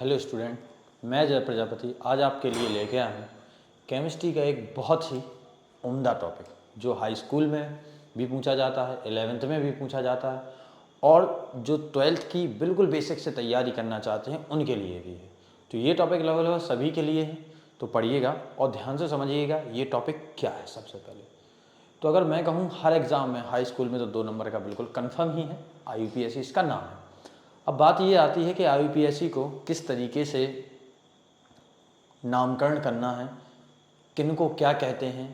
Hello student, मैं जय प्रजापति आज आपके लिए लेके आया हूँ केमिस्ट्री का एक बहुत ही उम्दा टॉपिक जो हाई स्कूल में भी पूछा जाता है, 11th में भी पूछा जाता है और जो 12th की बिल्कुल बेसिक से तैयारी करना चाहते हैं उनके लिए भी है। तो ये टॉपिक लगभग सभी के लिए है, तो पढ़िएगा और ध्यान से समझिएगा ये टॉपिक क्या है। सबसे पहले तो अगर मैं कहूँ हर एग्ज़ाम में हाई स्कूल में तो 2 नंबर का बिल्कुल कन्फर्म ही है, IUPAC इसका नाम है। अब बात ये आती है कि IUPAC को किस तरीके से नामकरण करना है, किनको क्या कहते हैं,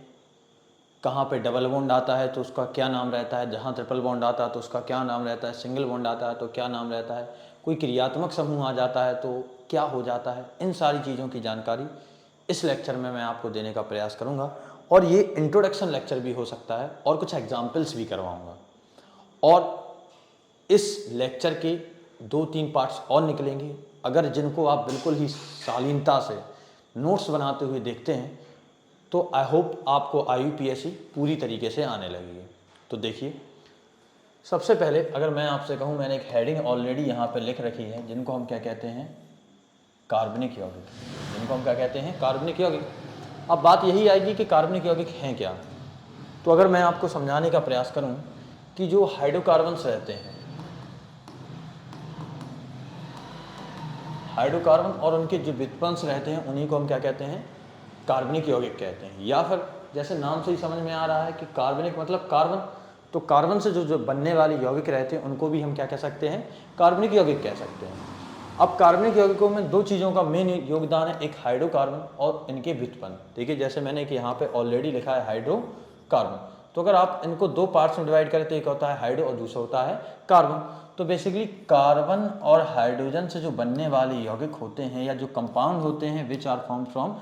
कहाँ पे डबल बॉन्ड आता है तो उसका क्या नाम रहता है, जहाँ ट्रिपल बॉन्ड आता है तो उसका क्या नाम रहता है, सिंगल बॉन्ड आता है तो क्या नाम रहता है, कोई क्रियात्मक समूह आ जाता है तो क्या हो जाता है। इन सारी चीज़ों की जानकारी इस लेक्चर में मैं आपको देने का प्रयास करूँगा और ये इंट्रोडक्शन लेक्चर भी हो सकता है और कुछ एग्जाम्पल्स भी करवाऊँगा। और इस लेक्चर के 2-3 पार्ट्स और निकलेंगे। अगर जिनको आप बिल्कुल ही शालीनता से नोट्स बनाते हुए देखते हैं तो आई होप आपको IUPAC पूरी तरीके से आने लगेगी। तो देखिए, सबसे पहले अगर मैं आपसे कहूँ, मैंने एक हेडिंग ऑलरेडी यहाँ पे लिख रखी है जिनको हम क्या कहते हैं, कार्बनिक यौगिक। जिनको हम क्या कहते हैं, कार्बनिक यौगिक। अब बात यही आएगी कि कार्बनिक यौगिक हैं क्या। तो अगर मैं आपको समझाने का प्रयास करूँ कि जो हाइड्रोकार्बन्स रहते हैं, हाइड्रोकार्बन और उनके जो व्युत्पन्न रहते हैं उन्हीं को हम क्या कहते हैं, कार्बनिक यौगिक कहते हैं। या फिर जैसे नाम से ही समझ में आ रहा है कि कार्बनिक मतलब कार्बन, तो कार्बन से जो बनने वाले यौगिक रहते हैं उनको भी हम क्या कह सकते हैं, कार्बनिक यौगिक कह सकते हैं। अब कार्बनिक यौगिकों में 2 चीज़ों का मेन योगदान है, एक हाइड्रोकार्बन और इनके व्युत्पन्न। देखिए जैसे मैंने कि यहाँ पे ऑलरेडी लिखा है हाइड्रोकार्बन, तो अगर आप इनको 2 पार्ट्स में डिवाइड करें तो एक होता है हाइड्रो और दूसरा होता है कार्बन। तो बेसिकली कार्बन और हाइड्रोजन से जो बनने वाले यौगिक होते हैं या जो कंपाउंड होते हैं which are form from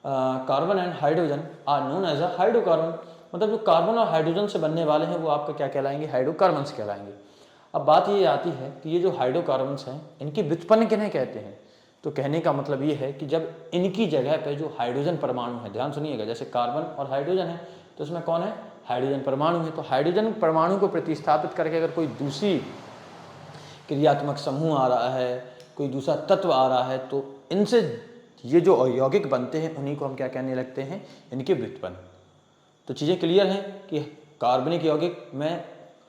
carbon and hydrogen are known as a hydrocarbon. मतलब जो कार्बन और हाइड्रोजन से बनने वाले हैं वो आपका क्या कहलाएंगे, हाइड्रोकार्बन्स कहलाएंगे। अब बात ये आती है कि ये जो हाइड्रोकार्बन्स हैं इनकी व्युत्पन्न किन्हें कहते हैं। तो कहने का मतलब ये है कि जब इनकी जगह पे जो हाइड्रोजन परमाणु है, ध्यान सुनिएगा, जैसे कार्बन और हाइड्रोजन है तो इसमें कौन है, हाइड्रोजन परमाणु है। तो हाइड्रोजन परमाणु को प्रतिस्थापित करके अगर कोई दूसरी क्रियात्मक समूह आ रहा है, कोई दूसरा तत्व आ रहा है, तो इनसे ये जो यौगिक बनते हैं उन्हीं को हम क्या कहने लगते हैं, इनके व्युत्पन्न। तो चीज़ें क्लियर हैं कि कार्बनिक यौगिक में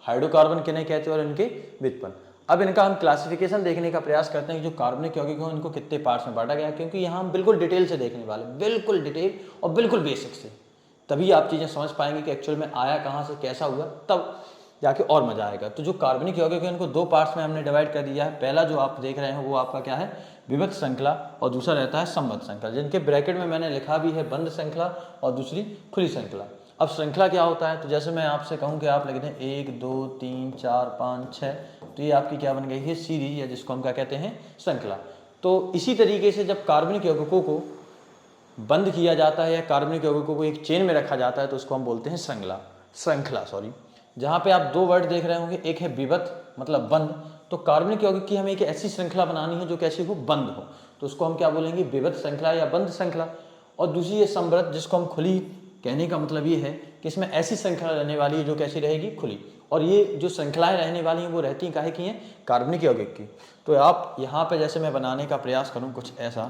हाइड्रोकार्बन किन्हें कहते हैं और इनके व्युत्पन्न। अब इनका हम क्लासिफिकेशन देखने का प्रयास करते हैं कि जो कार्बनिक यौगिक हो इनको कितने पार्ट्स में बांटा गया, क्योंकि यहाँ हम बिल्कुल डिटेल से देखने वाले, बिल्कुल डिटेल और बिल्कुल बेसिक से, तभी आप चीज़ें समझ पाएंगे कि एक्चुअल में आया कहाँ से, कैसा हुआ, तब जाके और मजा आएगा। तो जो कार्बनिक यौगिक है इनको 2 पार्ट्स में हमने डिवाइड कर दिया है। पहला जो आप देख रहे हैं वो आपका क्या है, विभक्त श्रृंखला, और दूसरा रहता है संबद्ध श्रृंखला, जिनके ब्रैकेट में मैंने लिखा भी है बंद श्रृंखला और दूसरी खुली श्रृंखला। अब श्रृंखला क्या होता है, तो जैसे मैं आपसे कहूँ कि आप लिख दें 1 2 3 4 5 6, तो ये आपकी क्या बन गई है, सीरीज, या जिसको हम क्या कहते हैं, श्रृंखला। तो इसी तरीके से जब कार्बनिक यौगिकों को बंद किया जाता है या कार्बनिक यौगिकों को एक चेन में रखा जाता है तो उसको हम बोलते हैं श्रृंखला। जहाँ पे आप 2 वर्ड देख रहे होंगे, एक है विभक्त मतलब बंद, तो कार्बनिक यौगिक की हमें एक ऐसी श्रृंखला बनानी है जो कैसी हो, बंद हो, तो उसको हम क्या बोलेंगे, विभक्त श्रृंखला या बंद श्रृंखला। और दूसरी है संवृत, जिसको हम खुली, कहने का मतलब ये है कि इसमें ऐसी श्रृंखला रहने वाली है जो कैसी रहेगी, खुली। और ये जो श्रृंखलाएं रहने वाली हैं वो रहती हैं काहे की हैं, कार्बनिक यौगिक की। तो आप यहाँ पे जैसे मैं बनाने का प्रयास करूँ कुछ ऐसा,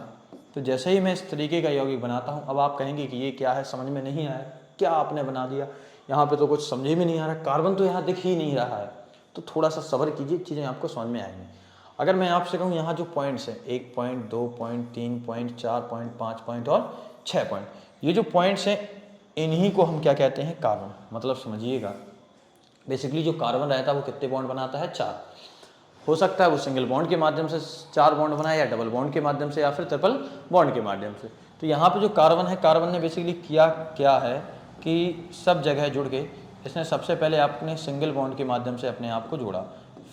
तो जैसे ही मैं इस तरीके का यौगिक बनाता हूँ, अब आप कहेंगे कि ये क्या है, समझ में नहीं आया, क्या आपने बना दिया, यहाँ पे तो कुछ समझ में नहीं आ रहा, कार्बन तो यहाँ दिख ही नहीं रहा है। तो थोड़ा सा सब्र कीजिए, चीज़ें आपको समझ में आएंगी। अगर मैं आपसे कहूँ यहाँ जो पॉइंट्स हैं, 1 point 2 point 3 point 4 point 5 point और 6 पॉइंट, ये जो पॉइंट्स हैं इन्हीं को हम क्या कहते हैं, कार्बन। मतलब समझिएगा, बेसिकली जो कार्बन रहता है वो कितने बॉन्ड बनाता है, 4। हो सकता है वो सिंगल बॉन्ड के माध्यम से 4 बॉन्ड बनाए, या डबल बॉन्ड के माध्यम से, या फिर ट्रिपल बॉन्ड के माध्यम से। तो यहाँ पे जो कार्बन है, कार्बन ने बेसिकली किया क्या है कि सब जगह जुड़ के इसने सबसे पहले आपने सिंगल बॉन्ड के माध्यम से अपने आप को जोड़ा,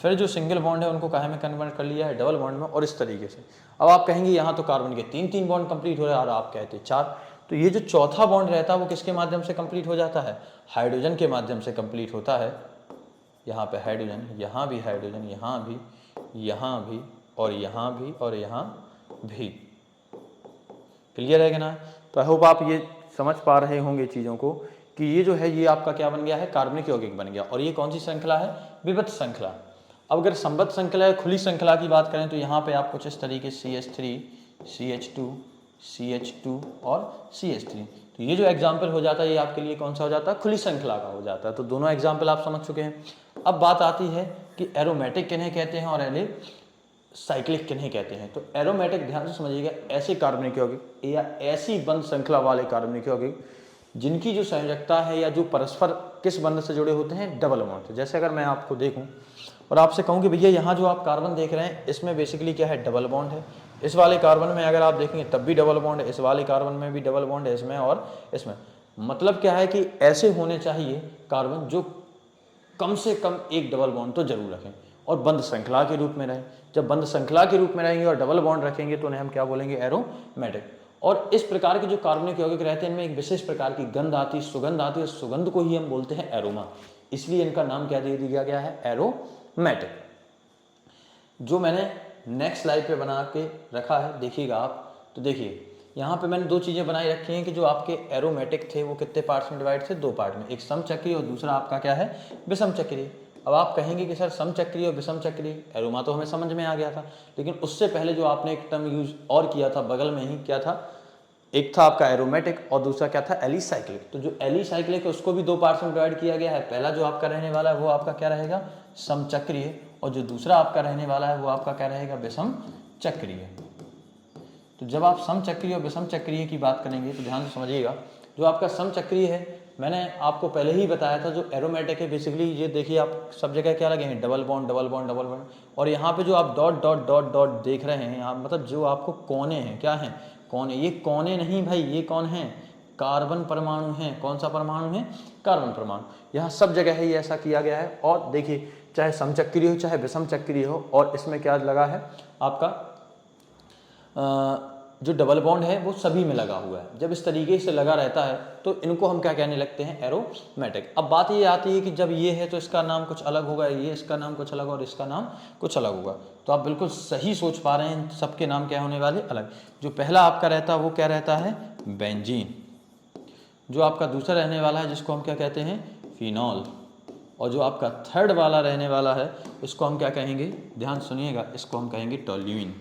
फिर जो सिंगल बॉन्ड है उनको काहे में कन्वर्ट कर लिया है, डबल बॉन्ड में, और इस तरीके से। अब आप कहेंगे यहाँ तो कार्बन के 3 बॉन्ड कंप्लीट हो रहे हैं और आप कहते हैं 4। तो ये जो चौथा बॉन्ड रहता है वो किसके माध्यम से कंप्लीट हो जाता है, हाइड्रोजन के माध्यम से कंप्लीट होता है। यहाँ पे हाइड्रोजन, यहाँ भी हाइड्रोजन, यहाँ भी, यहाँ भी, और यहाँ भी, और यहाँ भी। क्लियर है कि ना। तो आई होप आप ये समझ पा रहे होंगे चीज़ों को कि ये जो है ये आपका क्या बन गया है, कार्बनिक यौगिक बन गया। और ये कौन सी श्रृंखला है, विभक्त श्रृंखला। अब अगर संबद्ध श्रृंखला या खुली श्रृंखला की बात करें तो यहाँ पे आप कुछ इस तरीके CH3, CH2, CH2 और CH3, तो ये जो एग्जाम्पल हो जाता है ये आपके लिए कौन सा हो जाता है, खुली श्रृंखला का हो जाता है। तो दोनों एग्जाम्पल आप समझ चुके हैं। अब बात आती है कि एरोमेटिक किन्हें कहते हैं और साइक्लिक किन्हें कहते हैं। तो एरोमेटिक ध्यान से समझिएगा, ऐसे कार्बनिक यौगिक या ऐसी बंध श्रृंखला वाले कार्बनिक यौगिक जिनकी जो संयोजकता है या जो परस्पर किस बंध से जुड़े होते हैं, डबल बॉन्ड। जैसे अगर मैं आपको देखूं और आपसे कहूं कि भैया यहाँ जो आप कार्बन देख रहे हैं इसमें बेसिकली क्या है, डबल बॉन्ड है। इस वाले कार्बन में अगर आप देखेंगे तब भी डबल बॉन्ड है, इस वाले कार्बन में भी डबल बॉन्ड है, इसमें और इसमें। मतलब क्या है कि ऐसे होने चाहिए कार्बन जो कम से कम एक डबल बॉन्ड तो जरूर रखें और बंध श्रृंखला के रूप में रहें। जब बंध श्रृंखला के रूप में रहेंगे और डबल बॉन्ड रखेंगे तो उन्हें हम क्या बोलेंगे, एरोमेटिक। और इस प्रकार के जो कार्बनिक यौगिक रहते हैं इनमें एक विशेष प्रकार की गंध आती है, सुगंध आती है, सुगंध को ही हम बोलते हैं एरोमा, इसलिए इनका नाम क्या दे दिया गया है, एरोमेटिक। जो मैंने नेक्स्ट स्लाइड पे बना के रखा है देखिएगा आप, तो देखिए यहाँ पे मैंने दो चीज़ें बनाई रखी हैं कि जो आपके एरोमेटिक थे वो कितने पार्ट्स में डिवाइड थे, दो पार्ट में, एक समचक्रीय और दूसरा आपका क्या है, विषम चक्रीय। अब आप कहेंगे कि सर समचक्रीय और विषम चक्रीय, एरोमा तो हमें समझ में आ गया था, लेकिन उससे पहले जो आपने एक टर्म यूज और किया था बगल में ही, क्या था, एक था आपका एरोमेटिक और दूसरा क्या था, एलिसाइक्लिक। तो जो एलिसाइक्लिक है उसको भी दो पार्ट्स में डिवाइड किया गया है। पहला जो आपका रहने वाला है वो आपका क्या रहेगा, समचक्रीय, और जो दूसरा आपका रहने वाला है वो आपका क्या रहेगा, विषम चक्रीय। तो जब आप समचक्रीय और विषम चक्रीय की बात करेंगे तो ध्यान से समझिएगा, जो आपका समचक्रीय है मैंने आपको पहले ही बताया था, जो एरोमेटिक है बेसिकली ये देखिए आप सब जगह क्या लगे हैं, double bond double bond double bond. और यहाँ पे जो आप डॉट डॉट डॉट डॉट देख रहे हैं यहाँ, मतलब जो आपको कोने हैं, क्या हैं, कोने। ये कोने नहीं भाई, ये कौन है, कार्बन परमाणु हैं। कौन सा परमाणु है, कार्बन परमाणु। यहाँ सब जगह है ये ऐसा किया गया है। और देखिए चाहे समचक्रीय हो चाहे विषम चक्रीय हो, और इसमें क्या लगा है आपका जो डबल बॉन्ड है वो सभी में लगा हुआ है। जब इस तरीके से लगा रहता है तो इनको हम क्या कहने लगते हैं, एरोमेटिक। अब बात ये आती है कि जब ये है तो इसका नाम कुछ अलग होगा, ये इसका नाम कुछ अलग और इसका नाम कुछ अलग होगा। तो आप बिल्कुल सही सोच पा रहे हैं, सबके नाम क्या होने वाले, अलग। जो पहला आपका रहता है वो क्या रहता है, बेंजीन। जो आपका दूसरा रहने वाला है जिसको हम क्या कहते हैं, फिनॉल। और जो आपका थर्ड वाला रहने वाला है इसको हम क्या कहेंगे, ध्यान सुनिएगा, इसको हम कहेंगे टोल्यूइन।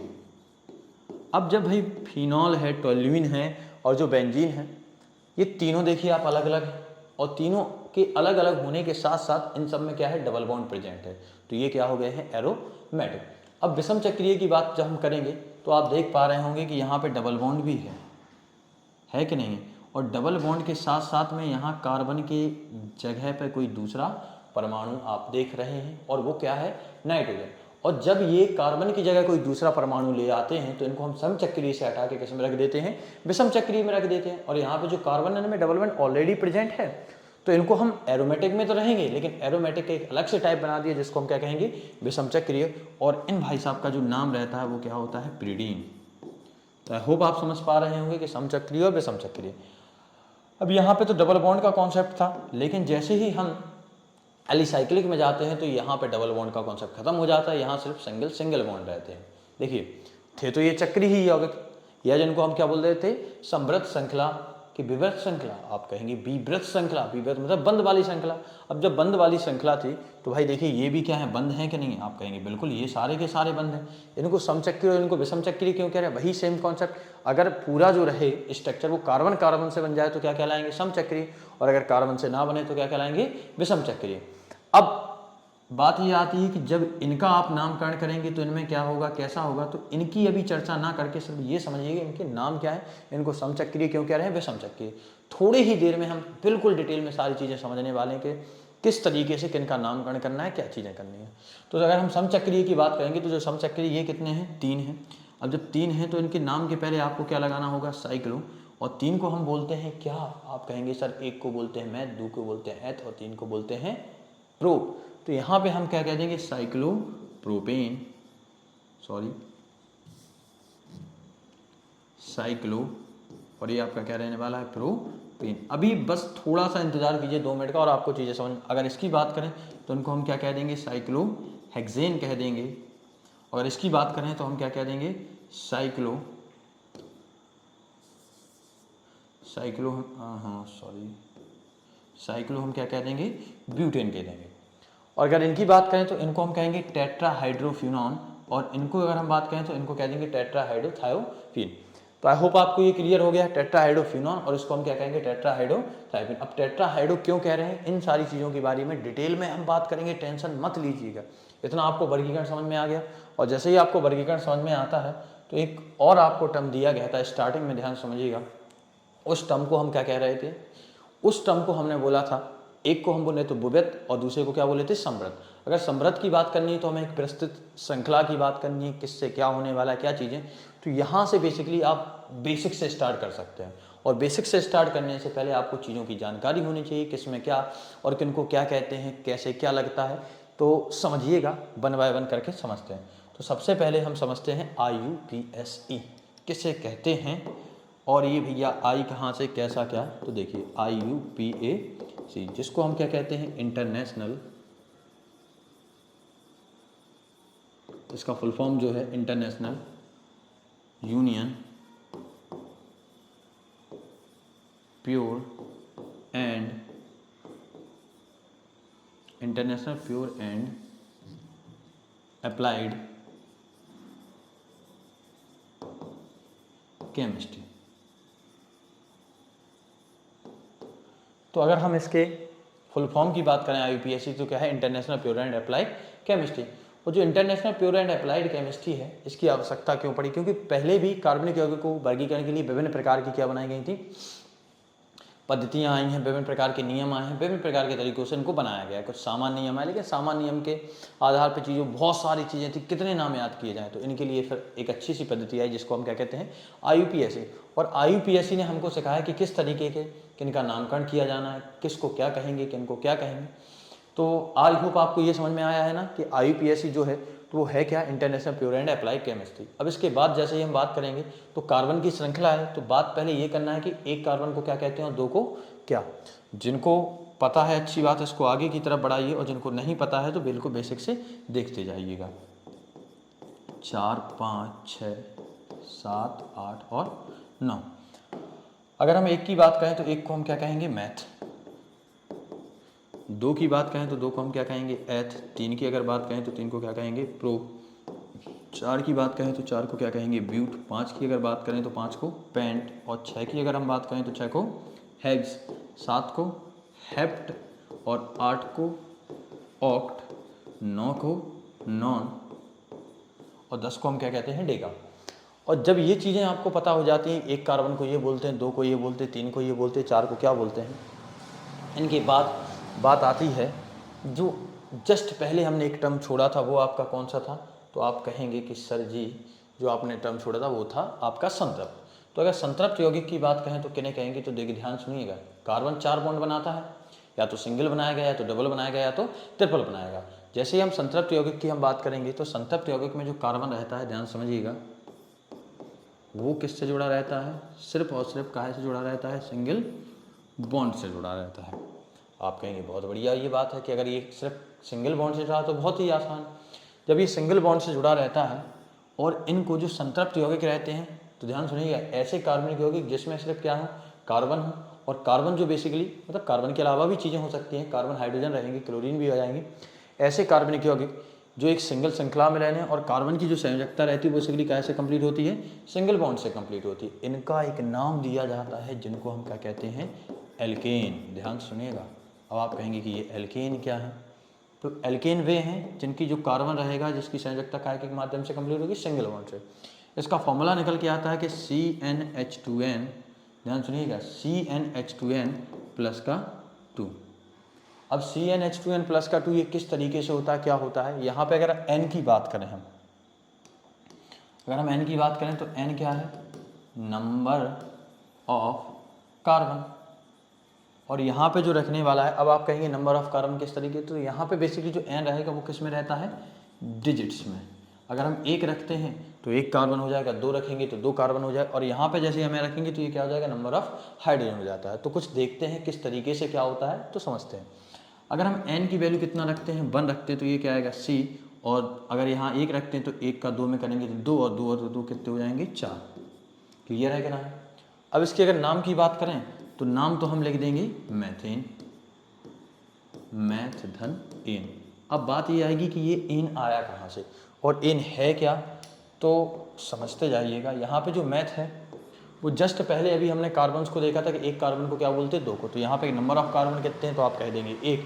अब जब भाई फिनॉल है, टोल्यूइन है और जो बेंजीन है, ये तीनों देखिए आप अलग अलग हैं, और तीनों के अलग अलग होने के साथ साथ इन सब में क्या है, डबल बॉन्ड प्रेजेंट है। तो ये क्या हो गए हैं, एरोमेटिक। अब विषम चक्रीय की बात जब हम करेंगे तो आप देख पा रहे होंगे कि यहाँ पे डबल बॉन्ड भी है कि नहीं। और डबल बॉन्ड के साथ साथ में यहाँ कार्बन के जगह पे कोई दूसरा परमाणु आप देख रहे हैं, और वो क्या है, नाइट्रोजन। और जब ये कार्बन की जगह कोई दूसरा परमाणु ले आते हैं तो इनको हम समचक्रीय से हटा के किस में रख देते हैं, विषम चक्रीय में रख देते हैं। और यहाँ पे जो कार्बन में डबल बॉन्ड ऑलरेडी प्रेजेंट है तो इनको हम एरोमेटिक में तो रहेंगे, लेकिन एरोमेटिक का एक अलग से टाइप बना दिया जिसको हम क्या कहेंगे, विषम चक्रीय। और इन भाई साहब का जो नाम रहता है वो क्या होता है, प्रीडीन। तो आई होप आप समझ पा रहे होंगे कि समचक्रीय और विषम चक्रीय। अब यहाँ पे तो डबल बॉन्ड का कॉन्सेप्ट था, लेकिन जैसे ही हम एलिसाइक्लिक में जाते हैं तो यहाँ पे डबल बॉन्ड का कॉन्सेप्ट खत्म हो जाता है, यहाँ सिर्फ सिंगल बॉन्ड रहते हैं। देखिए थे तो ये चक्री ही यौगिक, या जिनको हम क्या बोल रहे थे, समृद्ध श्रृंखला की विवृत श्रृंखला, आप कहेंगे विवृत श्रृंखला, विवृत मतलब बंद वाली श्रृंखला। अब जब बंद वाली श्रृंखला थी तो भाई देखिए ये भी क्या है, बंद है कि नहीं, आप कहेंगे बिल्कुल ये सारे के सारे बंद हैं। इनको समचक्रीय और इनको विषम चक्रीय क्यों कह रहे हैं, वही सेम कॉन्सेप्ट। अगर पूरा जो रहे स्ट्रक्चर वो कार्बन कार्बन से बन जाए तो क्या कहलाएंगे, समचक्रीय, और अगर कार्बन से ना बने तो क्या कहलाएंगे, विषम चक्रीय। अब बात ये आती है कि जब इनका आप नामकरण करेंगे तो इनमें क्या होगा, कैसा होगा, तो इनकी अभी चर्चा ना करके सिर्फ ये समझिए इनके नाम क्या है, इनको समचक्रीय क्यों कह रहे हैं, विषम चक्रीय। थोड़ी ही देर में हम बिल्कुल डिटेल में सारी चीज़ें समझने वाले हैं कि किस तरीके से किनका नामकरण करना है, क्या चीज़ें करनी है। तो अगर हम समचक्रीय की बात करेंगे तो जो समचक्रीय ये कितने हैं, 3 हैं। अब जब 3 हैं तो इनके नाम के पहले आपको क्या लगाना होगा, साइक्लो। और 3 को हम बोलते हैं क्या, आप कहेंगे सर एक को बोलते हैं मैथ, 2 को बोलते हैं एथ, और 3 को बोलते हैं प्रोप। तो यहाँ पे हम क्या कह देंगे, साइक्लोप्रोपेन, साइक्लो, और ये आपका क्या रहने वाला है, प्रोपेन। अभी बस थोड़ा सा इंतजार कीजिए 2 मिनट का और आपको चीज़ें समझ। अगर इसकी बात करें तो इनको हम क्या कह देंगे, साइक्लोहेक्सेन कह देंगे। अगर इसकी बात करें तो हम क्या कह देंगे, साइक्लो हम क्या कह देंगे, ब्यूटेन कह देंगे। और अगर इनकी बात करें तो इनको हम कहेंगे टेट्राहाइड्रोफ्यूनॉन, और इनको अगर हम बात करें तो इनको कह देंगे टेट्राहाइड्रोथायोफीन। तो आई होप आपको ये क्लियर हो गया, टेट्राहाइड्रोफ्यूनॉन और इसको हम क्या कहेंगे, टेट्राहाइड्रोथायोफीन। अब टेट्राहाइड्रो क्यों कह रहे हैं, इन सारी चीज़ों के बारे में डिटेल में हम बात करेंगे, टेंशन मत लीजिएगा। इतना आपको वर्गीकरण समझ में आ गया, और जैसे ही आपको वर्गीकरण समझ में आता है तो एक और आपको टर्म दिया गया था स्टार्टिंग में, ध्यान समझिएगा। उस टर्म को हम क्या कह रहे थे, उस टर्म को हमने बोला था, एक को हम बोले तो बुवेत और दूसरे को क्या बोले थे, समृद्ध। अगर समृद्ध की बात करनी है तो हमें एक विस्तृत श्रृंखला की बात करनी है, किससे क्या होने वाला है, क्या चीज़ें, तो यहाँ से बेसिकली आप बेसिक से स्टार्ट कर सकते हैं। और बेसिक से स्टार्ट करने से पहले आपको चीज़ों की जानकारी होनी चाहिए, किस में क्या और किन को क्या कहते हैं, कैसे क्या लगता है। तो समझिएगा, वन बाय वन करके समझते हैं। तो सबसे पहले हम समझते हैं IUPAC किसे कहते हैं, और ये भैया आई कहाँ से कैसा क्या, तो देखिए IUPAC जिसको हम क्या कहते हैं, इंटरनेशनल, इसका फुल फॉर्म जो है international union pure and applied chemistry. तो अगर हम इसके फुल फॉर्म की बात करें IUPAC तो क्या है, international pure and applied chemistry. और जो international pure and applied chemistry है, इसकी आवश्यकता क्यों पड़ी, क्योंकि पहले भी कार्बनिक यौगिक को वर्गीकरण के लिए विभिन्न प्रकार की क्या बनाई गई थी, पद्धतियाँ आई हैं, विभिन्न प्रकार के नियम आए हैं, विभिन्न प्रकार के तरीकों से इनको बनाया गया है। कुछ सामान्य नियम आए, लेकिन सामान्य नियम के आधार पर चीज़ों बहुत सारी चीज़ें थी, कितने नाम याद किए जाएँ, तो इनके लिए फिर एक अच्छी सी पद्धति आई जिसको हम क्या कहते हैं, IUPAC। और IUPAC ने हमको सिखाया कि किस तरीके के किनका नामकरण किया जाना है, किसको क्या कहेंगे, किनको क्या कहेंगे। तो आई होप आपको ये समझ में आया है ना कि IUPAC जो है तो वो है क्या, international pure and applied chemistry. अब इसके बाद जैसे ही हम बात करेंगे तो कार्बन की श्रृंखला है, तो बात पहले ये करना है कि एक कार्बन को क्या कहते हैं और दो को क्या। जिनको पता है अच्छी बात, इसको आगे की तरफ बढ़ाइए, और जिनको नहीं पता है तो बिल्कुल बेसिक से देखते जाइएगा। 4, 5, 6, 7, 8 और 9। अगर हम एक की बात करें तो एक को हम क्या कहेंगे, मैथ। दो की बात करें तो दो को हम क्या कहेंगे, एथ। तीन की अगर बात करें तो तीन को क्या कहेंगे, प्रो। चार की बात करें तो चार को क्या कहेंगे, ब्यूट। पाँच की अगर बात करें तो पाँच को पेंट। और छः की अगर हम बात करें तो छः को हेक्स। सात को हेप्ट, और आठ को ऑक्ट, 9 को नॉन, और 10 को हम क्या कहते हैं, डेका। और जब ये चीज़ें आपको पता हो जाती हैं, एक कार्बन को ये बोलते हैं, दो को ये बोलते हैं, तीन को ये बोलते हैं, चार को क्या बोलते हैं, इनके बाद बात आती है जो जस्ट पहले हमने एक टर्म छोड़ा था, वो आपका कौन सा था, तो आप कहेंगे कि सर जी जो आपने टर्म छोड़ा था वो था आपका संतृप्त। तो अगर संतृप्त यौगिक की बात कहें तो किन्हें कहेंगे, तो देखिए ध्यान सुनिएगा, कार्बन 4 बॉन्ड बनाता है, या तो सिंगल बनाया गया, या तो डबल बनाया गया, या तो ट्रिपल बनाया गया। जैसे ही हम संतृप्त यौगिक की हम बात करेंगे तो संतृप्त यौगिक में जो कार्बन रहता है, ध्यान समझिएगा, वो किससे जुड़ा रहता है, सिर्फ और सिर्फ काहे से जुड़ा रहता है, सिंगल बॉन्ड से जुड़ा रहता है। आप कहेंगे बहुत बढ़िया ये बात है कि अगर ये सिर्फ सिंगल बॉन्ड से जुड़ा तो बहुत ही आसान। जब ये सिंगल बॉन्ड से जुड़ा रहता है और इनको जो संतृप्त यौगिक रहते हैं, तो ध्यान सुनिएगा, ऐसे कार्बनिक यौगिक जिसमें सिर्फ क्या हो, कार्बन हो, और कार्बन जो बेसिकली मतलब कार्बन के अलावा भी चीज़ें हो सकती हैं, कार्बन हाइड्रोजन रहेंगे, क्लोरीन भी हो जाएंगे, ऐसे कार्बनिक यौगिक जो एक सिंगल श्रृंखला में रहने, और कार्बन की जो संयोजकता रहती है वो बेसिकली कैसे कंप्लीट होती है, सिंगल बॉन्ड से कंप्लीट होती है। इनका एक नाम दिया जाता है जिनको हम क्या कहते हैं, एल्केन। ध्यान सुनिएगा। अब आप कहेंगे कि ये एल्केन क्या है, तो एल्केन वे हैं जिनकी जो कार्बन रहेगा, जिसकी संयोजकता काय के माध्यम से कंप्लीट होगी, सिंगल बॉन्ड से। इसका फॉर्मूला निकल के आता है कि CnH2n, ध्यान सुनिएगा, CnH2n प्लस का 2। अब CnH2n प्लस का 2 ये किस तरीके से होता है, क्या होता है, यहाँ पे अगर n की बात करें हम, अगर हम n की बात करें तो n क्या है, नंबर ऑफ कार्बन, और यहाँ पे जो रखने वाला है, अब आप कहेंगे नंबर ऑफ कार्बन किस तरीके, तो यहाँ पे बेसिकली जो n रहेगा वो किस में रहता है, डिजिट्स में। अगर हम 1 रखते हैं तो 1 कार्बन हो जाएगा, 2 रखेंगे तो 2 कार्बन हो जाएगा, और यहाँ पे जैसे हमें रखेंगे तो ये क्या हो जाएगा, नंबर ऑफ हाइड्रोजन हो जाता है। तो कुछ देखते हैं किस तरीके से क्या होता है, तो समझते हैं। अगर हम n की वैल्यू कितना रखते हैं, 1 रखते हैं तो ये क्या आएगा, C, और अगर यहाँ 1 रखते हैं तो 1 का 2 में करेंगे तो 2, और 2 और 2 कितने हो जाएंगे, 4। क्लियर है कि ना। अब इसके अगर नाम की बात करें तो नाम तो हम लिख देंगे मैथेन, मैथ धन एन, अब बात ये आएगी कि ये एन आया कहाँ से और एन है क्या, तो समझते जाइएगा। यहाँ पे जो मैथ है वो जस्ट पहले अभी हमने कार्बन्स को देखा था कि एक कार्बन को क्या बोलते हैं, 2 को। तो यहाँ पे नंबर ऑफ कार्बन कितने हैं, तो आप कह देंगे 1।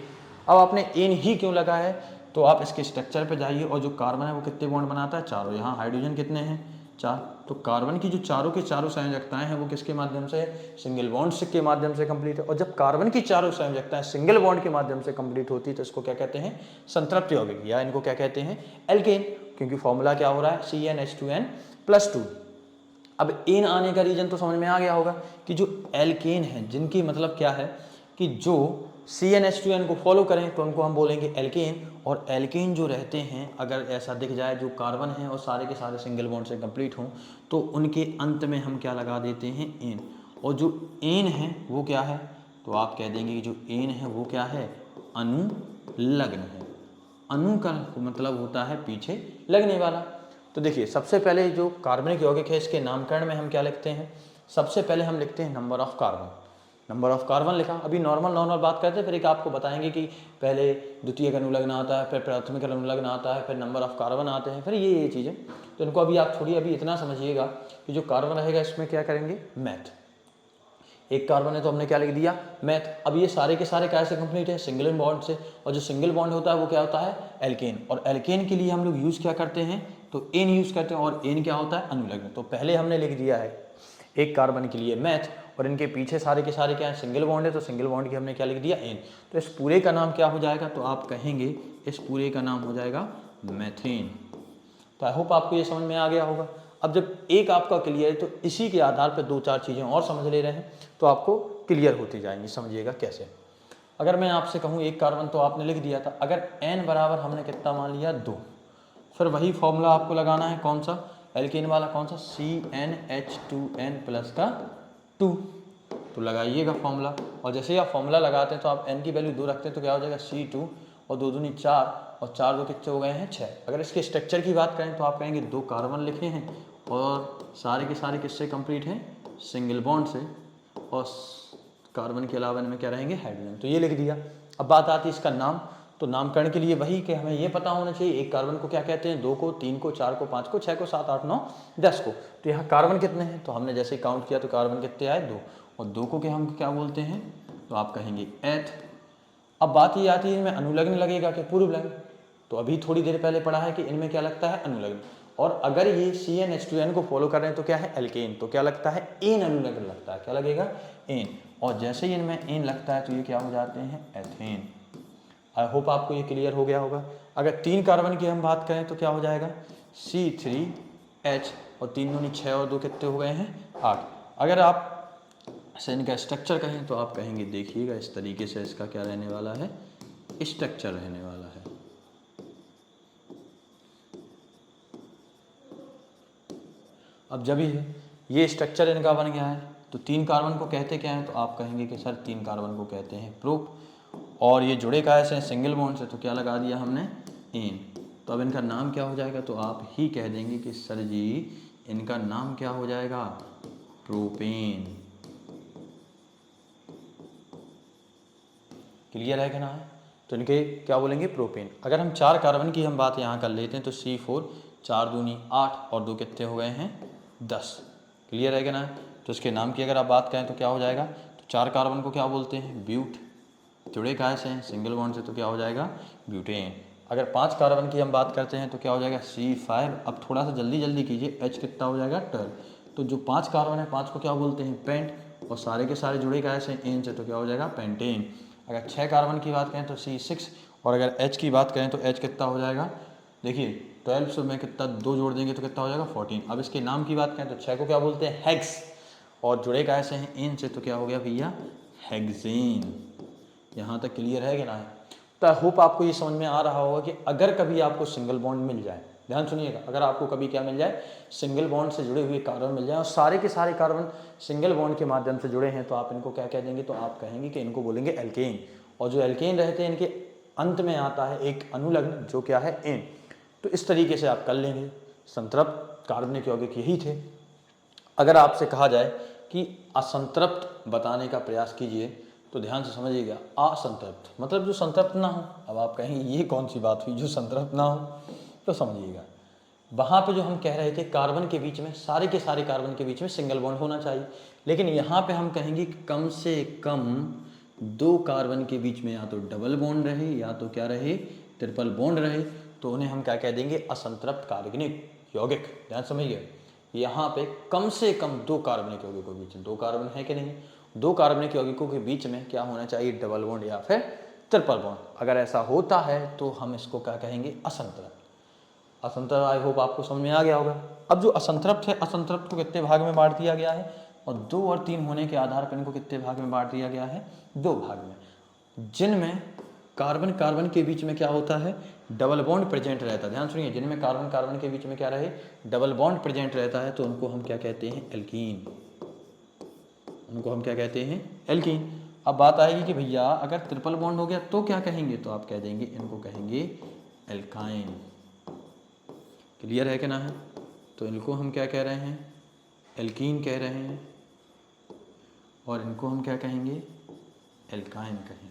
अब आपने एन ही क्यों लगा है, तो आप इसके स्ट्रक्चर पे जाइए और जो कार्बन है वो कितने बॉन्ड बनाता है, 4। यहाँ हाइड्रोजन कितने हैं, 4। तो कार्बन की जो चारों के चारों संयोजकताएं हैं वो किसके माध्यम से, सिंगल बॉन्ड के माध्यम से कंप्लीट है। और जब कार्बन की चारों संयोजकताएं सिंगल बॉन्ड के माध्यम से कंप्लीट होती है तो इसको क्या कहते हैं, संतृप्त यौगिक, या इनको क्या कहते हैं, एल्केन, क्योंकि फॉर्मूला क्या हो रहा है, CnH2n+2। अब एन आने का रीजन तो समझ में आ गया होगा कि जो एल्केन है, जिनकी मतलब क्या है कि जो CnH2n को फॉलो करें तो उनको हम बोलेंगे एल्केन। और एल्केन जो रहते हैं, अगर ऐसा दिख जाए जो कार्बन है और सारे के सारे सिंगल बॉन्ड से कंप्लीट हों, तो उनके अंत में हम क्या लगा देते हैं, एन। और जो एन है वो क्या है, तो आप कह देंगे कि जो एन है वो क्या है, अनुलग्न है। अनु का मतलब होता है पीछे लगने वाला। तो देखिए, सबसे पहले जो कार्बनिक यौगिक है इसके नामकरण में हम क्या लिखते हैं, सबसे पहले हम लिखते हैं number of carbon. Number of carbon लिखा, अभी नॉर्मल बात करते हैं, फिर एक आपको बताएंगे कि पहले द्वितीयक अनुलग्न आता है, फिर प्राथमिक अनुलग्न आता है, फिर नंबर ऑफ कार्बन आते हैं, फिर ये चीज़ें। तो इनको अभी आप छोड़िए, अभी इतना समझिएगा कि जो कार्बन रहेगा इसमें क्या करेंगे, मैथ। एक कार्बन है तो हमने क्या लिख दिया, मैथ। अब ये सारे के सारे कैसे कंप्लीट है, सिंगल बॉन्ड से। और जो सिंगल बॉन्ड होता है वो क्या होता है, एल्केन। और एल्केन के लिए हम लोग यूज़ क्या करते हैं, तो एन यूज़ करते हैं। और एन क्या होता है, अनुलग्न। तो पहले हमने लिख दिया है एक कार्बन के लिए मैथ, और इनके पीछे सारे के सारे क्या है, सिंगल बॉन्ड है, तो सिंगल बॉन्ड की हमने क्या लिख दिया, एन। तो इस पूरे का नाम क्या हो जाएगा, तो आप कहेंगे इस पूरे का नाम हो जाएगा मैथेन। तो आई होप आपको ये समझ में आ गया होगा। अब जब एक आपका क्लियर है तो इसी के आधार पर 2-4 चीज़ें और समझ ले रहे हैं तो आपको क्लियर होती जाएंगी। समझिएगा कैसे। अगर मैं आपसे कहूँ एक कार्बन, तो आपने लिख दिया था, अगर n बराबर हमने कितना मान लिया, 2, फिर वही फॉर्मूला आपको लगाना है, कौन सा, एल्केन वाला, कौन सा, CnH2n+2। तो लगाइएगा फॉर्मूला। और जैसे ही आप फॉर्मूला लगाते हैं तो आप n की वैल्यू 2 रखते हैं तो क्या हो जाएगा, C2, और 2 दूनी 4, और 4 2 कितने हो गए हैं, 6। अगर इसके स्ट्रक्चर की बात करें तो आप कहेंगे 2 कार्बन लिखे हैं और सारे के सारे किससे कंप्लीट हैं, सिंगल बॉन्ड से, और कार्बन के अलावा इनमें क्या रहेंगे, हाइड्रोजन। तो ये लिख दिया। अब बात आती है इसका नाम। तो नामकरण के लिए वही कि हमें ये पता होना चाहिए एक कार्बन को क्या कहते हैं, 2 को, 3 को, 4 को, 5 को, 6 को, 7 8 9 10 को। तो यहाँ कार्बन कितने हैं, तो हमने जैसे काउंट किया तो कार्बन कितने आए, 2। और 2 को क्या हम क्या बोलते हैं, तो आप कहेंगे एथ। अब बात ये आती है इनमें अनुलग्न लगेगा कि पूर्व लग्न। तो अभी थोड़ी देर पहले पढ़ा है कि इनमें क्या लगता है, अनुलग्न। और अगर ये CnH2n को फॉलो कर रहे हैं तो क्या है, एल्केन। तो क्या लगता है, एन अनुलग्न लगता है। क्या लगेगा, एन। और जैसे ही इनमें एन लगता है तो ये क्या हो जाते हैं, एथेन। आई होप आपको ये क्लियर हो गया होगा। अगर 3 कार्बन की हम बात करें तो क्या हो जाएगा, C3H, और 3 दूनी 6 और 2 कितने हो गए हैं, 8। अगर आप से इनका स्ट्रक्चर कहें तो आप कहेंगे, देखिएगा इस तरीके से इसका क्या रहने वाला है, स्ट्रक्चर रहने वाला है। अब जब ये स्ट्रक्चर इनका बन गया है तो 3 कार्बन को कहते क्या हैं, तो आप कहेंगे कि सर 3 कार्बन को कहते हैं प्रोप। और ये जुड़े कैसे हैं, सिंगल बॉन्ड से, तो क्या लगा दिया हमने, एन। तो अब इनका नाम क्या हो जाएगा, तो आप ही कह देंगे कि सर जी इनका नाम क्या हो जाएगा, प्रोपेन। क्लियर है कि ना है, तो इनके क्या बोलेंगे, प्रोपेन। अगर हम 4 कार्बन की हम बात यहाँ कर लेते हैं तो C4, 4 दूनी 8, और 2 कितने हो गए हैं, 10। क्लियर है कि ना। तो इसके नाम की अगर आप बात करें तो क्या हो जाएगा, तो 4 कार्बन को क्या बोलते हैं, ब्यूट। जुड़े कहाँ से हैं, सिंगल बॉन्ड से, तो क्या हो जाएगा, ब्यूटेन। अगर 5 कार्बन की हम बात करते हैं तो क्या हो जाएगा, C5। अब थोड़ा सा जल्दी कीजिए, H कितना हो जाएगा, 12। तो जो 5 कार्बन है, 5 को क्या बोलते हैं, पेंट। और सारे के सारे जुड़े कहाँ से, एन से, तो क्या हो जाएगा, पेंटेन। अगर 6 कार्बन की बात करें तो C6। और अगर H की बात करें तो H कितना हो जाएगा, देखिए 12 से में कितना 2 जोड़ देंगे तो कितना हो जाएगा, 14। अब इसके नाम की बात करें तो 6 को क्या बोलते हैं, हेक्स। और जुड़े कैसे हैं, एन से, तो क्या हो गया भैया, हेक्सेन। यहाँ तक क्लियर है कि ना है। तो आई होप आपको ये समझ में आ रहा होगा कि अगर कभी आपको सिंगल बॉन्ड मिल जाए, ध्यान सुनिएगा, अगर आपको कभी क्या मिल जाए, सिंगल बॉन्ड से जुड़े हुए कार्बन मिल जाए और सारे के सारे कार्बन सिंगल बॉन्ड के माध्यम से जुड़े हैं, तो आप इनको क्या कह देंगे, तो आप कहेंगे कि इनको बोलेंगे एल्केन। और जो एल्केन रहते हैं इनके अंत में आता है एक अनुलग्न जो क्या है, एन। तो इस तरीके से आप कर लेंगे। संतृप्त कार्बनिक यौगिक यही थे। अगर आपसे कहा जाए कि असंतृप्त बताने का प्रयास कीजिए तो ध्यान से समझिएगा, असंतृप्त मतलब जो संतृप्त ना हो। अब आप कहेंगे ये कौन सी बात हुई जो संतृप्त ना हो, तो समझिएगा वहाँ पे जो हम कह रहे थे कार्बन के बीच में, सारे के सारे कार्बन के बीच में सिंगल बॉन्ड होना चाहिए, लेकिन यहाँ पे हम कहेंगे कि कम से कम 2 कार्बन के बीच में या तो डबल बॉन्ड रहे या तो क्या रहे, ट्रिपल बॉन्ड रहे, तो उन्हें हम क्या कह देंगे, असंतृप्त कार्बनिक यौगिक। ध्यान समझिए, यहाँ पे कम से कम 2 कार्बनिक यौगिकों के बीच में, 2 कार्बन है कि नहीं, 2 कार्बनिक यौगिकों के बीच में क्या होना चाहिए, डबल बॉन्ड या फिर ट्रिपल बॉन्ड। अगर ऐसा होता है तो हम इसको क्या कहेंगे, असंतृप्त। असंतृप्त आई होप आपको समझ में आ गया होगा। अब जो असंतृप्त है, असंतृप्त को कितने भाग में बांट दिया गया है, और 2 और 3 होने के आधार पर इनको कितने भाग में बांट दिया गया है, 2 भाग में, जिनमें कार्बन कार्बन के बीच में क्या होता है, डबल बॉन्ड प्रेजेंट रहता है। ध्यान सुनिए, जिनमें कार्बन कार्बन के बीच में क्या रहे, डबल बॉन्ड प्रेजेंट रहता है, तो उनको हम क्या कहते हैं, एल्कीन। उनको हम क्या कहते हैं, एल्कीन। अब बात आएगी कि भैया अगर ट्रिपल बॉन्ड हो गया तो क्या कहेंगे, तो आप कह देंगे, इनको कहेंगे एल्काइन। क्लियर है कि ना है, तो इनको हम क्या कह रहे हैं, एल्कीन कह रहे हैं, और इनको हम क्या कहेंगे, एल्काइन कहेंगे।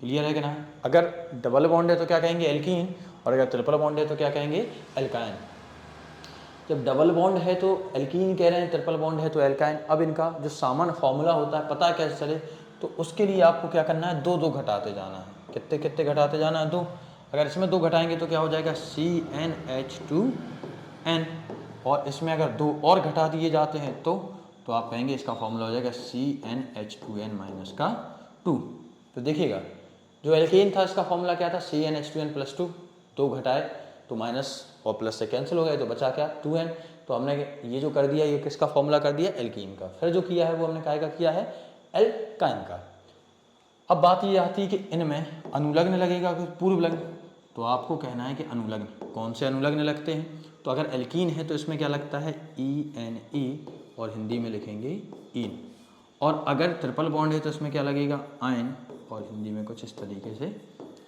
क्लियर है कि ना, अगर डबल बॉन्ड है तो क्या कहेंगे, एल्कीन, और अगर ट्रिपल बॉन्ड है तो क्या कहेंगे, एल्काइन। जब डबल बॉन्ड है तो एल्कीन कह रहे हैं, ट्रिपल बॉन्ड है तो एल्काइन। अब इनका जो सामान्य फॉर्मूला होता है पता कैसे चले, तो उसके लिए आपको क्या करना है, 2 2 घटाते जाना है। कितने कितने घटाते जाना है, 2। अगर इसमें 2 घटाएंगे तो क्या हो जाएगा, CnH2n, और इसमें अगर 2 और घटा दिए जाते हैं तो आप कहेंगे इसका फॉर्मूला हो जाएगा CnH2n-2। तो देखिएगा जो एल्केन था इसका फॉर्मूला क्या था, CnH2n+2, 2 घटाए तो माइनस और प्लस से कैंसिल हो गए, तो बचा क्या, 2n। तो हमने ये जो कर दिया, ये किसका फॉर्मूला कर दिया, एल्कीन का। फिर जो किया है वो हमने काय का किया है, एल्काइन का। अब बात ये आती है कि इनमें अनुलग्न लगेगा कि पूर्व लग्न, तो आपको कहना है कि अनुलग्न। कौन से अनुलग्न लगते हैं, तो अगर एल्कीन है तो इसमें क्या लगता है, ENE, और हिंदी में लिखेंगे ईन। और अगर ट्रिपल बॉन्ड है तो इसमें क्या लगेगा, आयन, और हिंदी में कुछ इस तरीके से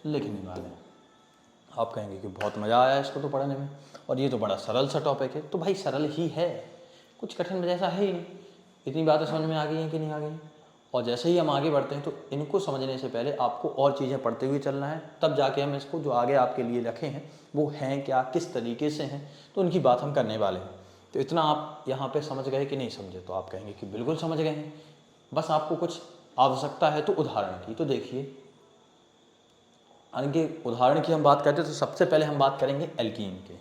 लिखने वाले हैं। आप कहेंगे कि बहुत मज़ा आया इसको तो पढ़ने में, और ये तो बड़ा सरल सा टॉपिक है। तो भाई सरल ही है, कुछ कठिन जैसा है ही नहीं। इतनी बातें समझ में आ गई हैं कि नहीं आ गई। और जैसे ही हम आगे बढ़ते हैं तो इनको समझने से पहले आपको और चीज़ें पढ़ते हुए चलना है, तब जाके हम इसको जो आगे आपके लिए रखे हैं वो हैं क्या, किस तरीके से हैं, तो उनकी बात हम करने वाले हैं। तो इतना आप यहाँ पे समझ गए कि नहीं समझे, तो आप कहेंगे कि बिल्कुल समझ गए हैं। बस आपको कुछ आवश्यकता है तो उदाहरण की। तो देखिए इनके उदाहरण की हम बात करते हैं तो सबसे पहले हम बात करेंगे एल्कीन के।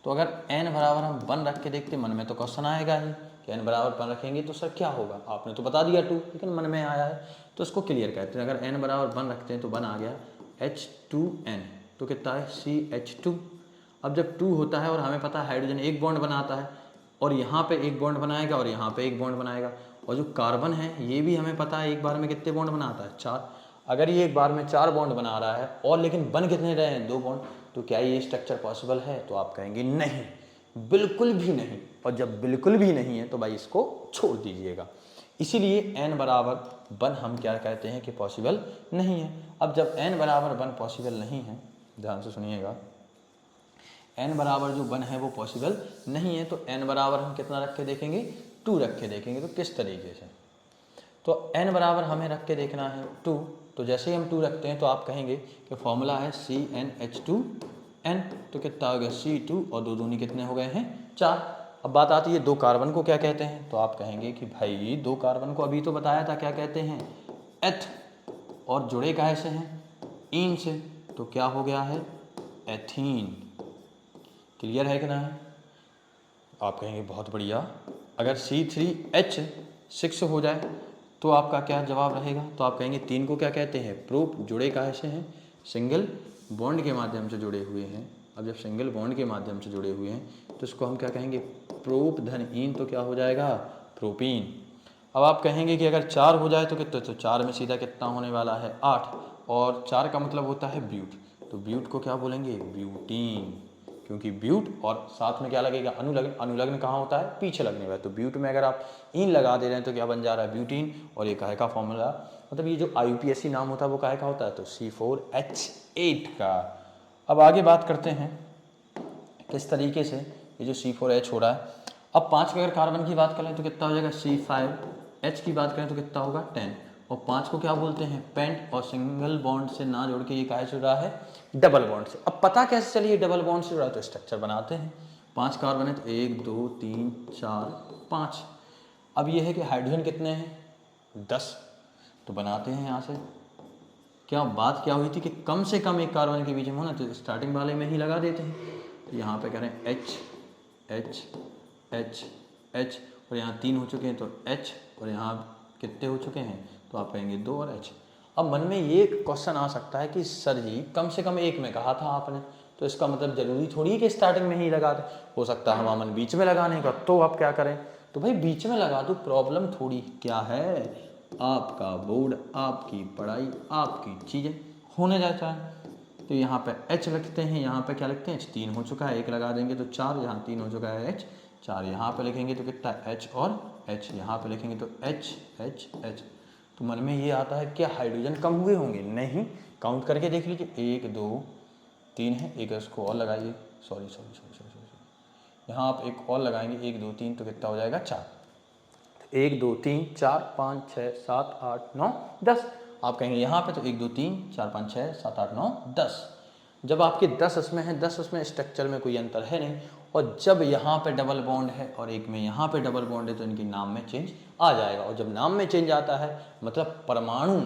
तो अगर n बराबर हम 1 रख के देखते, मन में तो क्वेश्चन आएगा ही कि n बराबर 1 रखेंगे तो सर क्या होगा, आपने तो बता दिया 2, लेकिन मन में आया है तो इसको क्लियर करते हैं। अगर n बराबर 1 रखते हैं तो 1 आ गया H2n, तो कितना है CH2। अब जब 2 होता है और हमें पता है हाइड्रोजन एक बॉन्ड बनाता है, और यहाँ पे एक बॉन्ड बनाएगा और यहाँ पे एक बॉन्ड बनाएगा, और जो कार्बन है ये भी हमें पता है एक बार में कितने बॉन्ड बनाता है, 4। अगर ये एक बार में 4 बॉन्ड बना रहा है और लेकिन बन कितने रहे हैं, 2 बॉन्ड, तो क्या ये स्ट्रक्चर पॉसिबल है, तो आप कहेंगे नहीं, बिल्कुल भी नहीं। और जब बिल्कुल भी नहीं है तो भाई इसको छोड़ दीजिएगा। इसीलिए n बराबर 1 हम क्या कहते हैं कि पॉसिबल नहीं है। अब जब n बराबर 1 पॉसिबल नहीं है, ध्यान से सुनिएगा, n बराबर जो 1 है वो पॉसिबल नहीं है, तो n बराबर हम कितना रख के देखेंगे, 2 रख के देखेंगे। तो किस तरीके से, तो n बराबर हमें रख के देखना है 2। तो जैसे ही हम 2 रखते हैं तो आप कहेंगे कि फॉर्मूला है CnH2n, तो कितना हो गया C2, और 2 दूनी कितने हो गए हैं, 4। अब बात आती है 2 कार्बन को क्या कहते हैं, तो आप कहेंगे कि भाई 2 कार्बन को अभी तो बताया था क्या कहते हैं, एथ, और जुड़े काहे से हैं, ईन से, तो क्या हो गया है, एथीन। क्लियर है कि ना है, आप कहेंगे बहुत बढ़िया। अगर C3H6 हो जाए तो आपका क्या जवाब रहेगा, तो आप कहेंगे 3 को क्या कहते हैं, प्रोप, जुड़े काहे से हैं, सिंगल बॉन्ड के माध्यम से जुड़े हुए हैं। अब जब सिंगल बॉन्ड के माध्यम से जुड़े हुए हैं तो इसको हम क्या कहेंगे, प्रोप धन ईन, तो क्या हो जाएगा, प्रोपीन। अब आप कहेंगे कि अगर 4 हो जाए तो कितना, तो 4 में सीधा कितना होने वाला है, 8, और 4 का मतलब होता है ब्यूट, तो ब्यूट को क्या बोलेंगे, ब्यूटीन, क्योंकि ब्यूट और साथ में क्या लगेगा, अनुलग्न। अनुलग्न कहाँ होता है, पीछे लगने वाला। तो ब्यूट में अगर आप ईन लगा दे रहे हैं तो क्या बन जा रहा है, ब्यूटीन। और ये काहे का फॉर्मूला, मतलब ये जो IUPAC नाम होता है वो काहे का होता है, तो C4H8 का। अब आगे बात करते हैं किस तरीके से ये जो C4H हो रहा है। अब 5 की अगर कार्बन की बात करें तो कितना हो जाएगा C5H की बात करें तो कितना होगा 10, और 5 को क्या बोलते हैं पेंट, और सिंगल बॉन्ड से ना जोड़ के ये काहे से जुड़ा है डबल बॉन्ड से। अब पता कैसे चलिए डबल बॉन्ड से जुड़ा है, तो स्ट्रक्चर बनाते हैं। 5 कार्बन है तो 1 2 3 4 5। अब ये है कि हाइड्रोजन कितने हैं 10, तो बनाते हैं यहाँ से। क्या बात क्या हुई थी कि कम से कम एक कार्बन के बीच में होना, तो स्टार्टिंग वाले में ही लगा देते हैं। तो यहाँ पे करें H H H H, और यहाँ 3 हो चुके हैं तो H, और यहाँ कितने हो चुके हैं तो आप कहेंगे 2 और H। अब मन में ये क्वेश्चन आ सकता है कि सर जी कम से कम एक में कहा था आपने, तो इसका मतलब जरूरी थोड़ी है कि स्टार्टिंग में ही लगा दें, हो सकता है हमारा मन बीच में लगाने का, तो आप क्या करें, तो भाई बीच में लगा दो, प्रॉब्लम थोड़ी क्या है, आपका बोर्ड, आपकी पढ़ाई, आपकी चीज़ें होने जाता है। तो यहाँ पे H लिखते हैं, यहाँ पे क्या लिखते हैं H, 3 हो चुका है, 1 लगा देंगे तो 4, यहाँ 3 हो चुका है H 4, यहाँ पे लिखेंगे तो कितना H और H, यहाँ पे लिखेंगे तो H H H। तो मन में ये आता है क्या हाइड्रोजन कम हुए होंगे, नहीं, काउंट करके देख लीजिए 1 2 3 है, एक इसको और लगाइए, सॉरी, यहाँ आप एक और लगाएंगे 1 2 3, तो कितना हो जाएगा 4, 1 2 3 4 5 6 7 8 9 10। आप कहेंगे यहाँ पे तो 1 2 3 4 5 6 7 8 9 10। जब आपके 10 इसमें है, 10 उसमें स्ट्रक्चर में कोई अंतर है नहीं, और जब यहाँ पे डबल बॉन्ड है और एक में यहाँ पे डबल बॉन्ड है, तो इनके नाम में चेंज आ जाएगा। और जब नाम में चेंज आता है मतलब परमाणु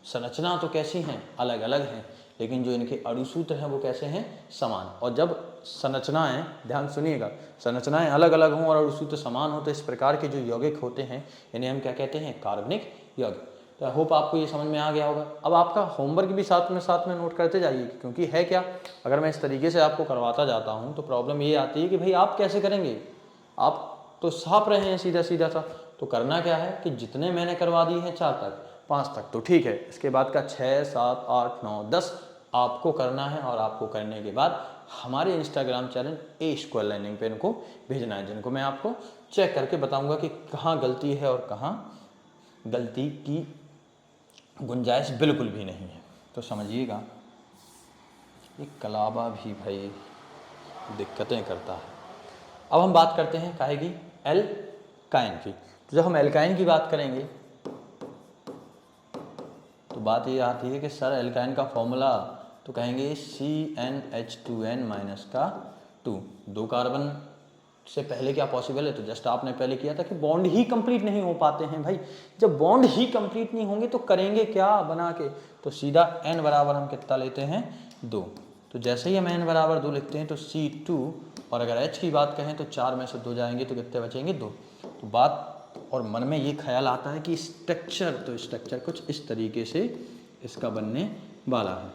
संरचना तो कैसी हैं अलग अलग हैं, लेकिन जो इनके अणुसूत्र हैं वो कैसे हैं समान। और जब संरचनाएं, ध्यान सुनिएगा, संरचनाएं अलग अलग हों और अणुसूत्र समान हो, तो इस प्रकार के जो यौगिक होते हैं इन्हें हम क्या कहते हैं कार्बनिक यौगिक। तो आई होप आपको ये समझ में आ गया होगा। अब आपका होमवर्क भी साथ में नोट करते जाइए, क्योंकि है क्या, अगर मैं इस तरीके से आपको करवाता जाता हूँ तो प्रॉब्लम ये आती है कि भाई आप कैसे करेंगे, आप तो छाप रहे हैं सीधा सीधा सा। तो करना क्या है कि जितने मैंने करवा दिए हैं 4 तक 5 तक तो ठीक है, इसके बाद का 6 7 8 9 10 आपको करना है, और आपको करने के बाद हमारे Instagram channel A square learning पे इनको भेजना है, जिनको मैं आपको चेक करके बताऊंगा कि कहाँ गलती है और कहाँ गलती की गुंजाइश बिल्कुल भी नहीं है। तो समझिएगा एक कलाबा भी भाई दिक्कतें करता है। अब हम बात करते हैं काहे की, एल्काइन की। तो जब हम एल्काइन की बात करेंगे तो बात ये आती है कि सर एल्काइन का फॉर्मूला, तो कहेंगे CnH2n-2, 2 कार्बन से पहले क्या पॉसिबल है, तो जस्ट आपने पहले किया था कि बॉन्ड ही कंप्लीट नहीं हो पाते हैं भाई। जब बॉन्ड ही कंप्लीट नहीं होंगे तो करेंगे क्या बना के, तो सीधा n बराबर हम कितना लेते हैं 2। तो जैसे ही हम n बराबर 2 लिखते हैं तो C2, और अगर H की बात कहें तो 4 में से 2 जाएंगे तो कितने बचेंगे 2। तो बात और मन में ये ख्याल आता है कि स्ट्रक्चर, तो स्ट्रक्चर कुछ इस तरीके से इसका बनने वाला है।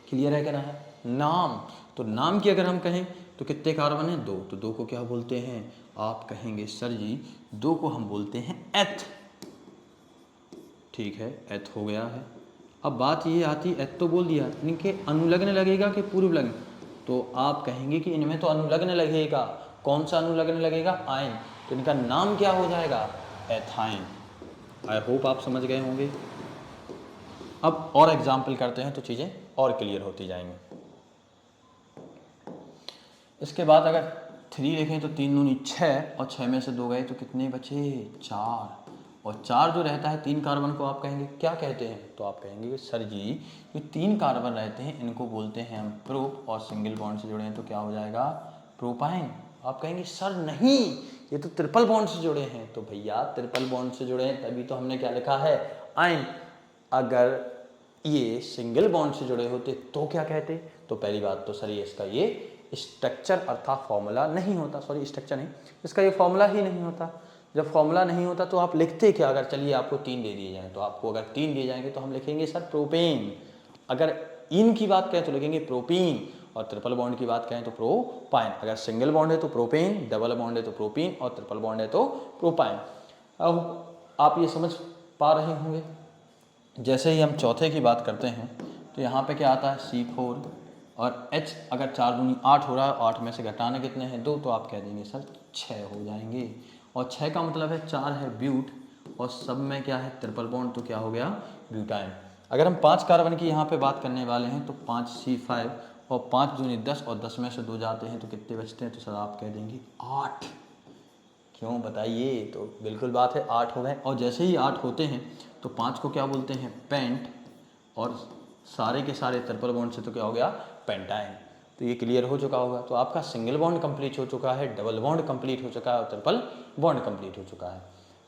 क्लियर है क्या ना है। नाम, तो नाम की अगर हम कहें तो कितने कार्बन हैं 2, तो 2 को क्या बोलते हैं, आप कहेंगे सर जी 2 को हम बोलते हैं एथ। ठीक है, एथ हो गया है। अब बात ये आती, एथ तो बोल दिया, इनके अनुलग्न लगेगा कि पूर्व लग्न, तो आप कहेंगे कि इनमें तो अनुलग्न लगेगा। कौन सा अनुलग्न लगेगा, आयन, तो इनका नाम क्या हो जाएगा एथाइन। आई होप आप समझ गए होंगे। अब और एग्जाम्पल करते हैं तो चीज़ें और क्लियर होती जाएंगी। इसके बाद अगर 3 लिखें तो 3 दूनी 6, और 6 में से 2 गए तो कितने बचे 4, और 4 जो रहता है 3 कार्बन को आप कहेंगे क्या कहते हैं, तो आप कहेंगे सर जी जो 3 कार्बन रहते हैं इनको बोलते हैं हम प्रोप, और सिंगल बॉन्ड से जुड़े हैं तो क्या हो जाएगा प्रोपाइन। आप कहेंगे सर नहीं ये तो ट्रिपल बॉन्ड से जुड़े हैं, तो भैया ट्रिपल बॉन्ड से जुड़े हैं तभी तो हमने क्या लिखा है आयन। अगर ये सिंगल बॉन्ड से जुड़े होते तो क्या कहते, तो पहली बात तो सर ये इसका ये स्ट्रक्चर अर्थात फॉर्मूला नहीं होता, सॉरी स्ट्रक्चर नहीं, इसका ये फॉर्मूला ही नहीं होता। जब फॉर्मूला नहीं होता तो आप लिखते क्या, अगर चलिए आपको 3 दे दिए जाएँ, तो आपको अगर 3 दिए जाएंगे तो हम लिखेंगे सर प्रोपेन। अगर इन की बात करें तो लिखेंगे प्रोपीन, और ट्रिपल बॉन्ड की बात करें तो प्रोपाइन। अगर सिंगल बॉन्ड है तो प्रोपेन, डबल बॉन्ड है तो प्रोपीन, और ट्रिपल बॉन्ड है तो प्रोपाइन। अब आप ये समझ पा रहे होंगे। जैसे ही हम चौथे की बात करते हैं तो यहाँ पे क्या आता है C4, और H अगर 4 दूनी 8 हो रहा है, 8 में से घटाने कितने हैं 2, तो आप कह देंगे सर 6 हो जाएंगे। और 6 का मतलब है 4 है ब्यूट, और सब में क्या है ट्रिपल बॉन्ड, तो क्या हो गया ब्यूटाइन। अगर हम 5 कार्बन की यहाँ पे बात करने वाले हैं तो 5 C5, और 5 दूनी 10, और 10 में से 2 जाते हैं तो कितने बचते हैं, तो सर आप कह देंगे 8। क्यों बताइए। तो बिल्कुल बात है, 8 हो गए। और जैसे ही 8 होते हैं तो 5 को क्या बोलते हैं, पेंट, और सारे के सारे ट्रिपल बॉन्ड से तो क्या हो गया, पेंटाइन। तो ये क्लियर हो चुका होगा। तो आपका सिंगल बॉन्ड कंप्लीट हो चुका है, डबल बॉन्ड कंप्लीट हो चुका है और ट्रिपल बॉन्ड कंप्लीट हो चुका है।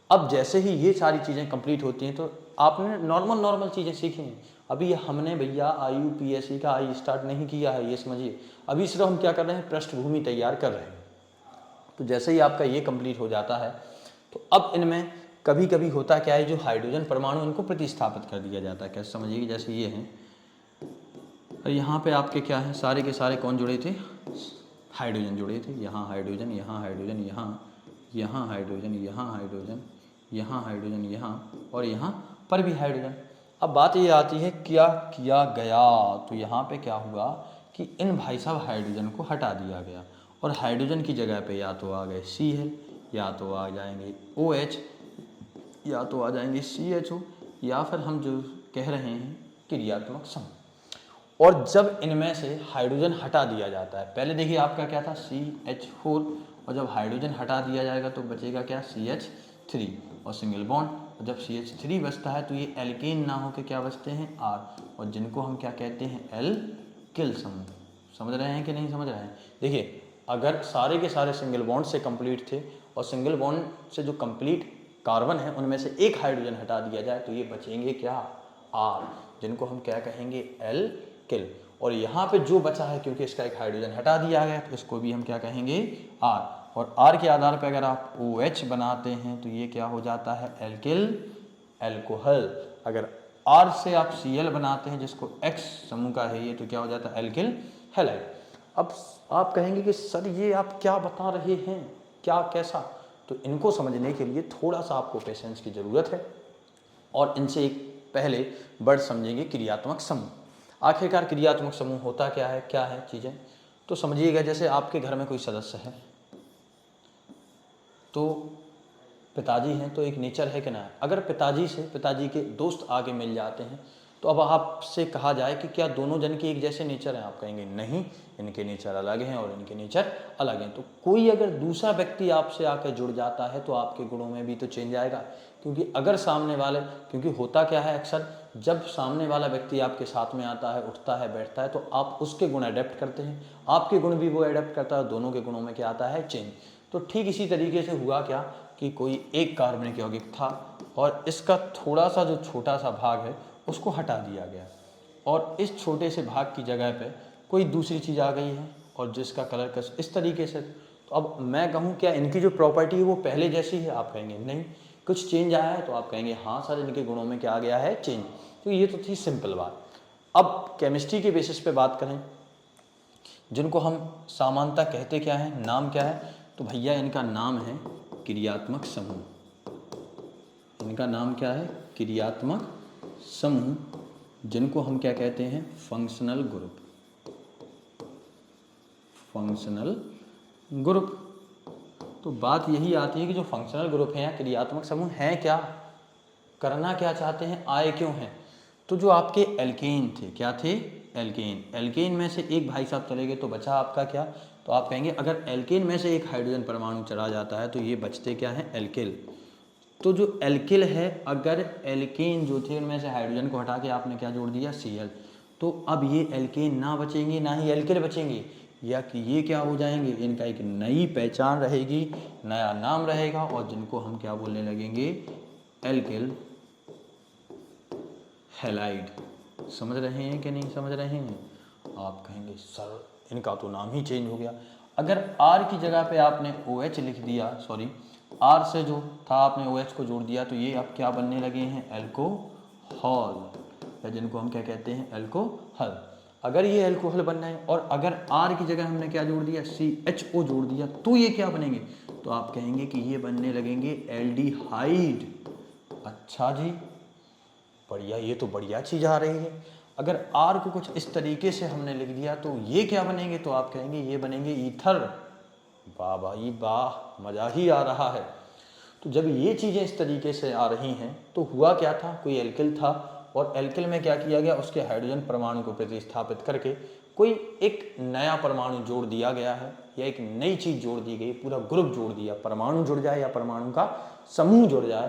अब जैसे ही ये सारी चीज़ें कंप्लीट होती हैं तो आपने नॉर्मल चीज़ें सीखी हैं। अभी हमने भैया IUPAC का आई स्टार्ट नहीं किया है, ये समझिए। अभी सिर्फ हम क्या कर रहे हैं, पृष्ठभूमि तैयार कर रहे हैं। तो जैसे ही आपका ये कंप्लीट हो जाता है तो अब इनमें कभी कभी होता क्या है, जो हाइड्रोजन परमाणु इनको प्रतिस्थापित कर दिया जाता है। कैसे समझिए, जैसे ये हैं और यहाँ पे आपके क्या है, सारे के सारे कौन जुड़े थे, हाइड्रोजन जुड़े थे। यहाँ हाइड्रोजन, यहाँ हाइड्रोजन, यहाँ हाइड्रोजन, यहाँ हाइड्रोजन, यहाँ हाइड्रोजन, यहाँ और यहाँ पर भी हाइड्रोजन। अब बात ये आती है क्या किया गया। तो यहाँ पे क्या हुआ कि इन भाई साहब हाइड्रोजन को हटा दिया गया और हाइड्रोजन की जगह पे या तो आ गए Cl, या तो आ जाएंगे OH, या तो आ जाएंगे CHO, या फिर हम जो कह रहे हैं क्रियात्मक समूह। और जब इनमें से हाइड्रोजन हटा दिया जाता है, पहले देखिए आपका क्या था CH4, और जब हाइड्रोजन हटा दिया जाएगा तो बचेगा क्या, CH3 और सिंगल बॉन्ड। और जब CH3 बचता है तो ये एल्केन ना होकर क्या बचते हैं, R, और जिनको हम क्या कहते हैं, एल्किल समूह। समझ रहे हैं कि नहीं समझ रहे हैं। देखिए अगर सारे के सारे सिंगल बॉन्ड से कंप्लीट थे और सिंगल बॉन्ड से जो कंप्लीट कार्बन है उनमें से एक हाइड्रोजन हटा दिया जाए तो ये बचेंगे क्या, R, जिनको हम क्या कहेंगे, एल्किल। और यहाँ पे जो बचा है, क्योंकि इसका एक हाइड्रोजन हटा दिया गया तो इसको भी हम क्या कहेंगे, R। और R के आधार पर अगर आप OH बनाते हैं तो ये क्या हो जाता है, एल्किल एल्कोहल। अगर R से आप Cl बनाते हैं जिसको X समूह का है ये, तो क्या हो जाता है, एल्किल हैलाइड। अब आप कहेंगे कि सर ये आप क्या बता रहे हैं, क्या कैसा। तो इनको समझने के लिए थोड़ा सा आपको पेशेंस की ज़रूरत है और इनसे एक पहले वर्ड समझेंगे क्रियात्मक समूह। आखिरकार क्रियात्मक समूह होता क्या है चीज़ें, तो समझिएगा। जैसे आपके घर में कोई सदस्य है, तो पिताजी हैं, तो एक नेचर है कि ना। अगर पिताजी के दोस्त आगे मिल जाते हैं तो अब आपसे कहा जाए कि क्या दोनों जन के एक जैसे नेचर हैं, आप कहेंगे नहीं, इनके नेचर अलग हैं और इनके नेचर अलग हैं। तो कोई अगर दूसरा व्यक्ति आपसे आकर जुड़ जाता है तो आपके गुणों में भी तो चेंज आएगा। क्योंकि अगर सामने वाले, क्योंकि होता क्या है अक्सर, जब सामने वाला व्यक्ति आपके साथ में आता है, उठता है, बैठता है, तो आप उसके गुण अडेप्ट करते हैं, आपके गुण भी वो अडेप्ट करता है, दोनों के गुणों में क्या आता है, चेंज। तो ठीक इसी तरीके से हुआ क्या कि कोई एक कार्बनिक यौगिक था और इसका थोड़ा सा जो छोटा सा भाग है उसको हटा दिया गया और इस छोटे से भाग की जगह पे कोई दूसरी चीज़ आ गई है और जिसका कलर कस इस तरीके से। तो अब मैं कहूँ क्या इनकी जो प्रॉपर्टी है वो पहले जैसी है, आप कहेंगे नहीं, कुछ चेंज आया है, तो आप कहेंगे हाँ सर इनके गुणों में क्या आ गया है, चेंज। तो ये तो थी सिंपल बात। अब केमिस्ट्री के बेसिस पे बात करें, जिनको हम सामान्यतः कहते क्या है, नाम क्या है, तो भैया इनका नाम है क्रियात्मक समूह। इनका नाम क्या है, क्रियात्मक समूह, जिनको हम क्या कहते हैं, फंक्शनल ग्रुप। Functional group. तो बात यही आती है कि जो फंक्शनल ग्रुप है या क्रियात्मक समूह हैं क्या, करना क्या चाहते हैं, आए क्यों हैं। तो जो आपके एल्केन थे, क्या थे, एल्केन में से एक भाई साहब चले गए तो बचा आपका क्या, तो आप कहेंगे अगर एल्केन में से एक हाइड्रोजन परमाणु चला जाता है तो ये बचते क्या हैं, एल्किल। तो जो एल्किल है, अगर एल्केन जो थे उनमें से हाइड्रोजन को हटा के आपने क्या जोड़ दिया, Cl, तो अब ये एल्केन ना बचेंगे ना ही एल्किल बचेंगे, या कि ये क्या हो जाएंगे, इनका एक नई पहचान रहेगी, नया नाम रहेगा और जिनको हम क्या बोलने लगेंगे, एल्किल हैलाइड। समझ रहे हैं कि नहीं समझ रहे हैं। आप कहेंगे सर इनका तो नाम ही चेंज हो गया। अगर R की जगह पे आपने OH लिख दिया, सॉरी R से जो था आपने OH को जोड़ दिया, तो ये अब क्या बनने लगे हैं, एल्कोहल, या जिनको हम क्या कहते हैं, एल्कोहल। अगर ये एल्कोहल बनना है और अगर R की जगह हमने क्या जोड़ दिया, CHO जोड़ दिया, तो ये क्या बनेंगे, तो आप कहेंगे कि ये बनने लगेंगे एल्डिहाइड। अच्छा जी, बढ़िया, ये तो बढ़िया चीज़ आ रही है। अगर R को कुछ इस तरीके से हमने लिख दिया तो ये क्या बनेंगे, तो आप कहेंगे ये बनेंगे ईथर। वाह भाई वाह, मज़ा ही आ रहा है। तो जब ये चीज़ें इस तरीके से आ रही हैं तो हुआ क्या था, कोई एल्किल था और एल्किल में क्या किया गया, उसके हाइड्रोजन परमाणु को प्रतिस्थापित करके कोई एक नया परमाणु जोड़ दिया गया है या एक नई चीज जोड़ दी गई, पूरा ग्रुप जोड़ दिया, परमाणु जुड़ जाए या परमाणु का समूह जुड़ जाए,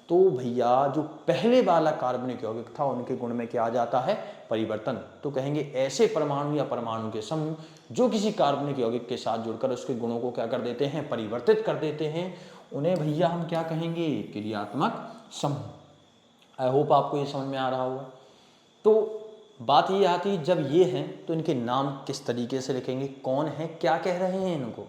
तो भैया जो पहले वाला कार्बनिक यौगिक था उनके गुण में क्या आ जाता है, परिवर्तन। तो कहेंगे ऐसे परमाणु या परमाणु के समूह जो किसी कार्बनिक यौगिक के साथ जुड़कर उसके गुणों को क्या कर देते हैं, परिवर्तित कर देते हैं, उन्हें भैया हम क्या कहेंगे, क्रियात्मक समूह। आई होप आपको ये समझ में आ रहा होगा। तो बात ये आती है जब ये हैं तो इनके नाम किस तरीके से लिखेंगे, कौन है, क्या कह रहे हैं इनको।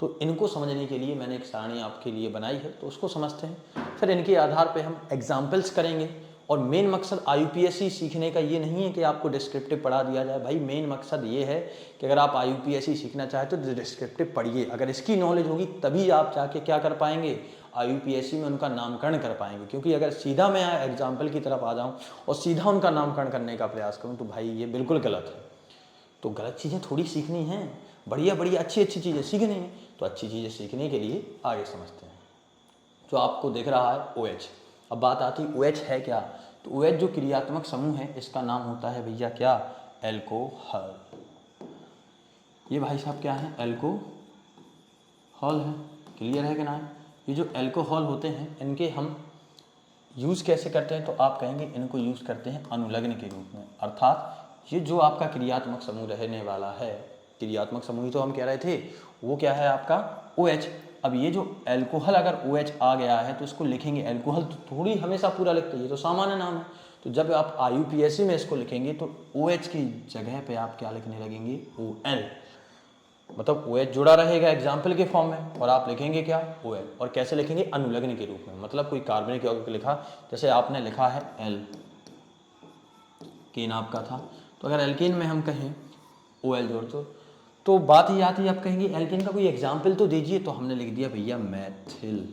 तो इनको समझने के लिए मैंने एक सारणी आपके लिए बनाई है, तो उसको समझते हैं, फिर इनके आधार पे हम एग्जाम्पल्स करेंगे। और मेन मकसद IUPAC सीखने का ये नहीं है कि आपको डिस्क्रिप्टिव पढ़ा दिया जाए, भाई मेन मकसद ये है कि अगर आप IUPAC सीखना चाहते हो तो डिस्क्रिप्टिव पढ़िए, अगर इसकी नॉलेज होगी तभी आप जाके क्या कर पाएंगे, IUPAC में उनका नामकरण कर पाएंगे। क्योंकि अगर सीधा मैं एग्जाम्पल की तरफ आ जाऊँ और सीधा उनका नामकरण करने का प्रयास करूँ तो भाई ये बिल्कुल गलत है। तो गलत चीज़ें थोड़ी सीखनी हैं, बढ़िया बढ़िया अच्छी अच्छी चीज़ें सीखनी हैं। तो अच्छी चीज़ें सीखने के लिए आगे समझते हैं। जो आपको दिख रहा है OH। अब बात आती है OH है क्या, तो OH जो क्रियात्मक समूह है इसका नाम होता है भैया क्या, एल्कोहल। ये भाई साहब क्या है, एल्कोहल है, क्लियर है कि ना। ये जो एल्कोहल होते हैं इनके हम यूज़ कैसे करते हैं, तो आप कहेंगे इनको यूज़ करते हैं अनुलग्न के रूप में। अर्थात ये जो आपका क्रियात्मक समूह रहने वाला है, क्रियात्मक समूह ही तो हम कह रहे थे, वो क्या है आपका OH। अब ये जो एल्कोहल अगर OH आ गया है तो इसको लिखेंगे, एल्कोहल तो थोड़ी हमेशा पूरा लिखते हैं, ये तो सामान्य नाम है। तो जब आप IUPAC में इसको लिखेंगे तो OH की जगह पे आप क्या लिखने लगेंगे, OL। मतलब OH जुड़ा रहेगा एग्जाम्पल के फॉर्म में और आप लिखेंगे क्या, OL। और कैसे लिखेंगे, अनुलग्न के रूप में। मतलब कोई कार्बनिक यौगिक लिखा, जैसे आपने लिखा है एल्केन आपका था, तो अगर एल्केन में हम कहें OL जोड़ दो, तो बात ही आती है, आप कहेंगे एल्केन का कोई एग्जाम्पल तो दीजिए, तो हमने लिख दिया भैया मैथिल।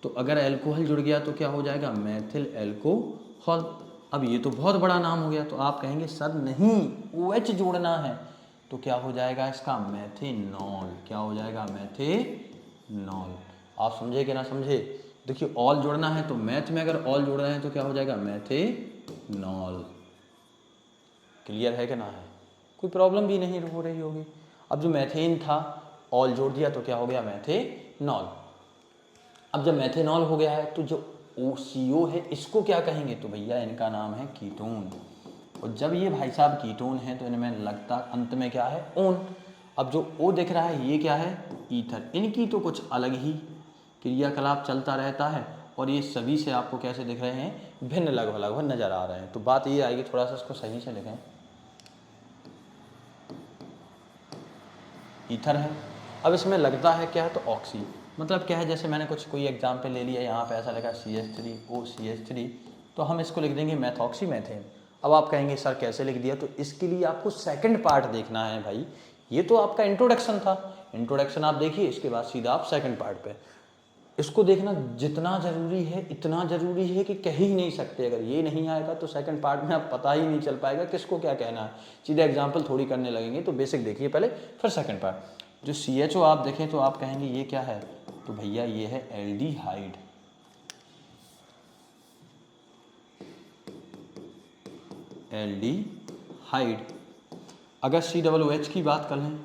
तो अगर एल्कोहल जुड़ गया तो क्या हो जाएगा, मैथिल एल्कोहल। अब ये तो बहुत बड़ा नाम हो गया, तो आप कहेंगे सर नहीं, OH जोड़ना है, तो क्या हो जाएगा इसका, मेथेनॉल। क्या हो जाएगा, मेथेनॉल। आप समझे कि ना समझे। देखिए ऑल जोड़ना है तो मैथ में अगर ऑल जोड़ रहे हैं तो क्या हो जाएगा, मेथेनॉल। क्लियर है कि ना है, कोई प्रॉब्लम भी नहीं हो रही होगी। अब जो मैथेन था ऑल जोड़ दिया तो क्या हो गया, मैथेनॉल। अब जब मैथेनॉल हो गया है तो जो OCO है इसको क्या कहेंगे, तो भैया इनका नाम है कीटोन। और जब ये भाई साहब कीटोन है तो इनमें लगता अंत में क्या है, ओन। अब जो O दिख रहा है ये क्या है, ईथर। इनकी तो कुछ अलग ही क्रियाकलाप चलता रहता है और ये सभी से आपको कैसे दिख रहे हैं, भिन्न लगभग लगभग नजर आ रहे हैं। तो बात ये आएगी, थोड़ा सा इसको सही से लिखें, ईथर है। अब इसमें लगता है क्या है, तो ऑक्सी। मतलब क्या है, जैसे मैंने कोई एग्जाम्पल ले लिया, यहाँ पे ऐसा लिखा CH3OCH3, तो हम इसको लिख देंगे मैथॉक्सी मैथेन। अब आप कहेंगे सर कैसे लिख दिया, तो इसके लिए आपको सेकंड पार्ट देखना है भाई। ये तो आपका इंट्रोडक्शन था, इंट्रोडक्शन आप देखिए, इसके बाद सीधा आप सेकंड पार्ट पे। इसको देखना जितना ज़रूरी है इतना ज़रूरी है कि कह ही नहीं सकते। अगर ये नहीं आएगा तो सेकंड पार्ट में आप पता ही नहीं चल पाएगा किसको क्या कहना है, सीधे एग्जाम्पल थोड़ी करने लगेंगे। तो बेसिक देखिए पहले, फिर सेकंड पार्ट। जो CHO आप देखें तो आप कहेंगे ये क्या है, तो भैया ये है एल्डिहाइड। एल्डिहाइड। अगर COOH की बात कर लें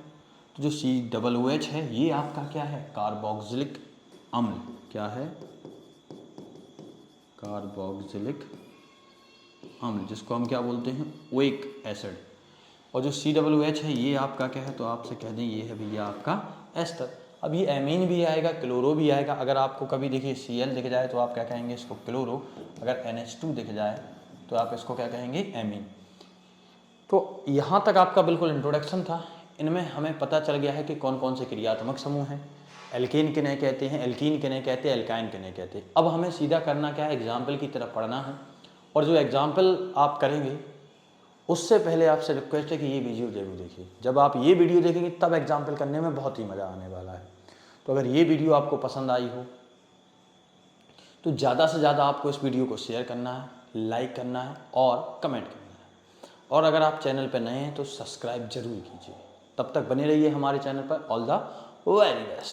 तो जो COOH है ये आपका क्या है, कार्बोक्सिलिक अम्ल। क्या है, कार्बोक्सिलिक अम्ल, जिसको हम क्या बोलते हैं, ओइक एसिड। और जो COOH है ये आपका क्या है, तो आपसे कह दें ये है भैया आपका एस्टर। अब ये एमीन भी आएगा, क्लोरो भी आएगा। अगर आपको कभी देखिए Cl दिख जाए तो आप क्या कहेंगे, इसको क्लोरो। अगर NH2 दिख जाए तो आप इसको क्या कहेंगे, एमीन। तो यहाँ तक आपका बिल्कुल इंट्रोडक्शन था। इनमें हमें पता चल गया है कि कौन कौन से क्रियात्मक समूह हैं, एल्केन किन्हें कहते हैं, एल्कीन किन्हें कहते हैं, एल्काइन किन्हें कहते हैं। अब हमें सीधा करना क्या है, एग्जाम्पल की तरफ पढ़ना है। और जो एग्जाम्पल आप करेंगे उससे पहले आपसे रिक्वेस्ट है कि ये वीडियो जरूर देखिए। जब आप ये वीडियो देखेंगे तब एग्जाम्पल करने में बहुत ही मज़ा आने वाला है। तो अगर ये वीडियो आपको पसंद आई हो तो ज़्यादा से ज़्यादा आपको इस वीडियो को शेयर करना है, लाइक करना है और कमेंट करना है। और अगर आप चैनल पर नए हैं तो सब्सक्राइब जरूर कीजिए। तब तक बने रहिए हमारे चैनल पर। All the very best.